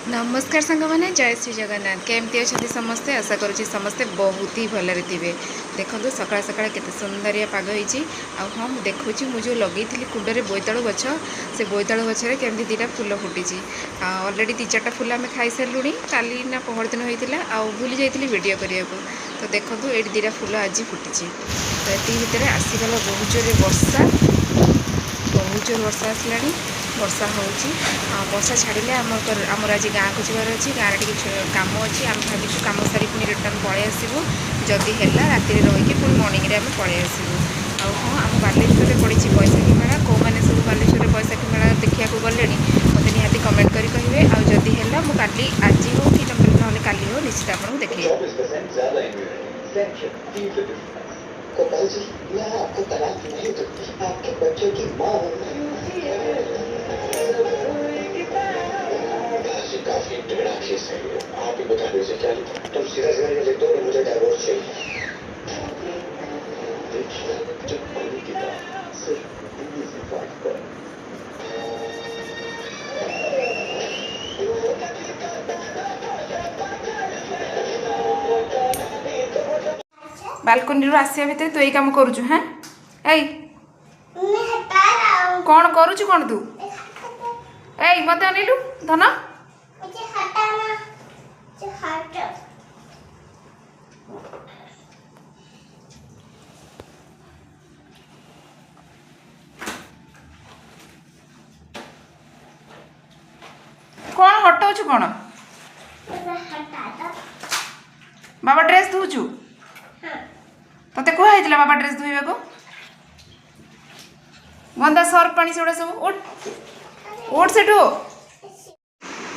नमस्कार सांग मैंने जय श्री जगन्नाथ केमती अच्छा समस्ते आशा करुँच समस्ते बहुत ही भलरे थे। देखो सकाल सकाल केते सुंदरिया पाग होती। हाँ मुझे देखुची मुझे लगे कुंडे बोईतालु गछ से बोईतालु गचर केमती दीटा फुल फुटी अलरेडी 3-4टा फुल आम खाई सारूँ काली ना पहर दिन होता आउ भूली जाइए वीडियो करने को। तो देखो ये 2टा फुल आज फुटी। तो ये भितर आसीगला बहुत जोर वर्षा बहुत जोर वर्षा आसला वर्षा होर्षा छाड़े आमर आज गाँव को जबार अच्छी गाँव टे कम अच्छी आम भाई कम सारी पुणी रिटर्न पलि आसबू जदि है राति रहीकि पुणी मर्णिंग आम पलि आसबू। आ हाँ आम बालेश्वर में पड़ी बैशाखी मेला कौ मैंने सब बालेश्वर बैशाखी मेला देखा गले मत निहाती कमेंट करें आदि है मुझे आज हो कि ना काली हो निश्चित आपको देखिए। मैं आपको तलाक नहीं दूंगी, आपके बच्चों की माँ हूँ। काफी टेढ़ा केस है, आप ही बता दीजिए क्या लिखा। तुम सीधा सीधा ये लिख दो कि मुझे डाइवोर्स चाहिए। देखिए जब पानी की बात सिर्फ इजी बात पर बालकनी आसिया भितर तू यही कम करुचु। हाँ ए कौन करुचु कौन तू ए मत अनिलु धन कौन हटाऊछु कौन बाबा ड्रेस धोचु तते कह बाबा ड्रेस धोइबा को गंदा सर्फ पानी से सब उठ उठ से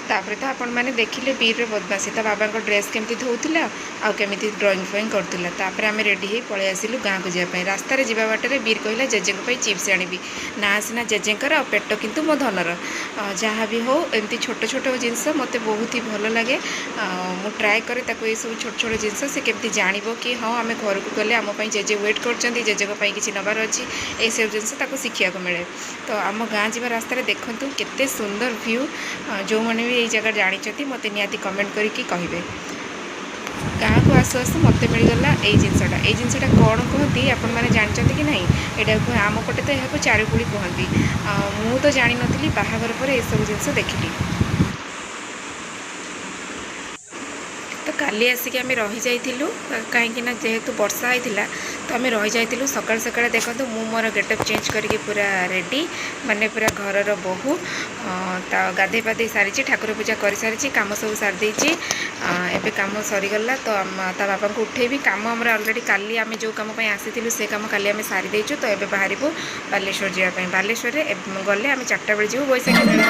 तापर तो आपण मैंने देखिले बीर बदमाशी ता बाबा को ड्रेस केमती धोउतिला आ केमती ड्राइंग फाइंग करतुला। तापर आम रेडी हो पलि आसिलु गाँव को जाए रास्तार जा बाटर बीर कहला जेजे चिप्स आनिबी ना सीना जेजेंकर आ पेट किंतु मो धनर जहाँ भी हो एमती छोट छोट जिनस मत बहुत ही भल लगे। मु ट्राए करे ताको ये सब छोट छोट जिनस से केमती जानिबो कि हाँ आम घर को गले आम जेजे वेट करछंती जेजे किसी नबार अच्छी ये सब जिनस ताको शिखिया को मिले। तो आम गाँ जा रास्तार देखंतु केते सुंदर व्यू जो मैंने भी यही जगह जानी मत निहाती कमेंट करके कहे। गाँव को आसु आसु मत मिलगला ये जिनसटा कौन कहती आपण मैंने जानते कि नहीं यहाँ आम पटे तो यहाँ चारुकुड़ी कहती मु तो जानी नी बाहागर पर यह सब जिन देखिली। तो काली आसिक आम रही जाइलु कहीं जेहेतु वर्षा होता तो आम रही जाइलु सकाल सकाल देखो मु मोर गेटअप चेंज करके पूरा रेडी माने पूरा घर बोहू गाधे पाधे सारी ठाकुर पूजा कर सारी कम सब सारी एबे काम सरीगला। तो ता बापा को उठेबी काम आम अलरेडी काली आम जो कम आसी से कम काली आम सारी देचु। तो एबे बाहर बालेश्वर जावाई बालेश्वर गले आम 4टा बेले जीव बैशाखी मेला।